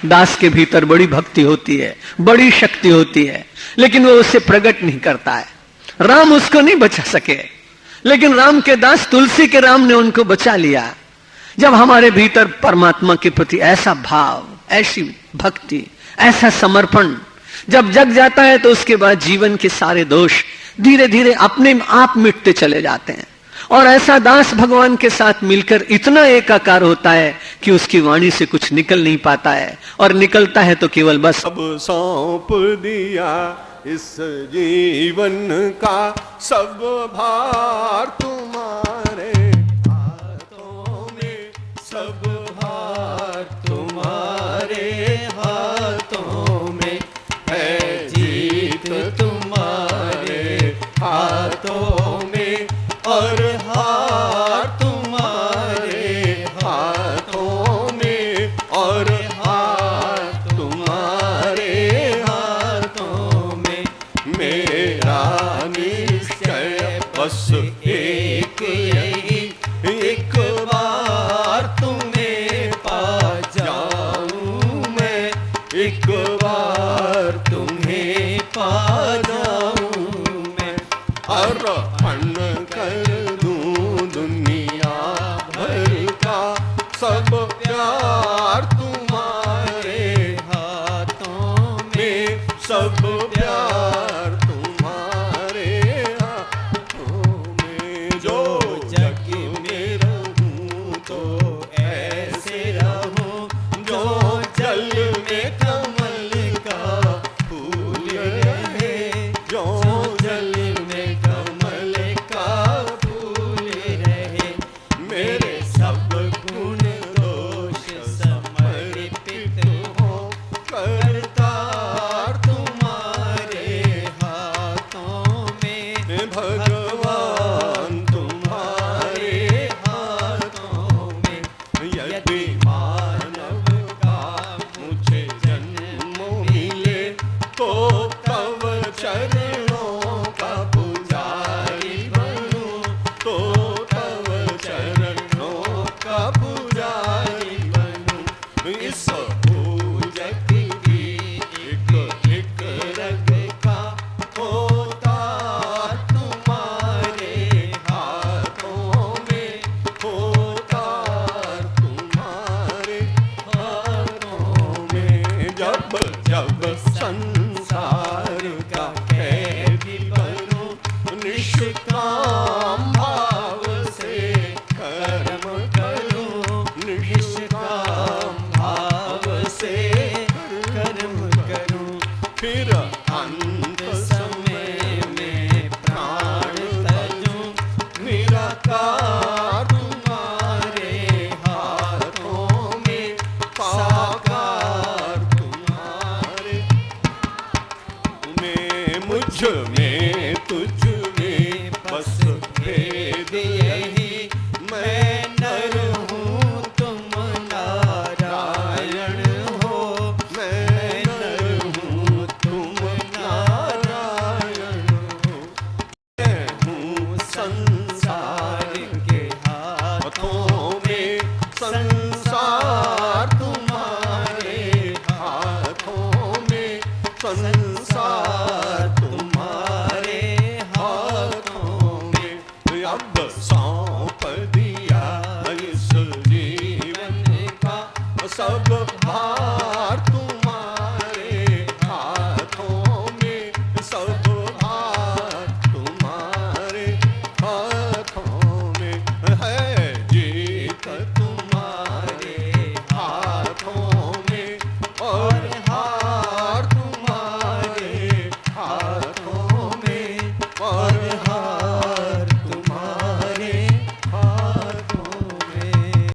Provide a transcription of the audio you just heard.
दास के भीतर बड़ी भक्ति होती है, बड़ी शक्ति होती है, लेकिन वो उसे प्रकट नहीं करता है। राम उसको नहीं बचा सके, लेकिन राम के दास तुलसी के राम ने उनको बचा लिया। जब हमारे भीतर परमात्मा के प्रति ऐसा भाव, ऐसी भक्ति, ऐसा समर्पण जब जग जाता है, तो उसके बाद जीवन के सारे दोष धीरे धीरे अपने आप मिटते चले जाते हैं। और ऐसा दास भगवान के साथ मिलकर इतना एकाकार होता है कि उसकी वाणी से कुछ निकल नहीं पाता है, और निकलता है तो केवल बस अब सौंप दिया इस जीवन का सब भार तुम्हारे हाथों में, सब भार तुम्हारे हाथों में है, जीत तुम्हारे हाथों में और हार तुम्हारे हाथों में और हार तुम्हारे हाथों में। मेरा निश्चय बस एक यही, एक बार तुम्हें पा जाऊं मैं, एक बार तुम्हें पा जाऊं मैं। अर्पण कर दूं दुनिया भर का सब प्यार तुम्हारे हाथों में, सब प्यार तुम्हारे हाथों में। जो जग में रहूं तो ऐसे रहूं, जो जल में कमल का फूल रहे, जो जल में कमल का फूल रहे। मेरे सब गुण दोष समर्पित हो, करतार तुम्हारे हाथों में, भगवान तुम्हारे हाथों में। यदि मानव का मुझे जन्म मिले, तो तव चरणों का पुजारी बनूं, तो तव चरणों का पुजारी बनूं। इस पूजक की एक एक रग का होता तुम्हारे हाथों में, होता तुम्हारे हाथों में। जब जब संसार का कैदी बनूं, निष्काम भाव से कर्म करूं, निष्काम भाव से कर्म करूं। फिर अंत समय में प्राण तजूं, निराकार तुम्हारे हाथों में, साकार तुम्हारे में। मुझ में तुझ में बस भेद यही, मैं नर हूँ तुम नारायण हो, मैं नर हूँ तुम नारायण हो। मैं हूँ संसार के हाथों में, संसार तुम्हारे हाथों में, संसार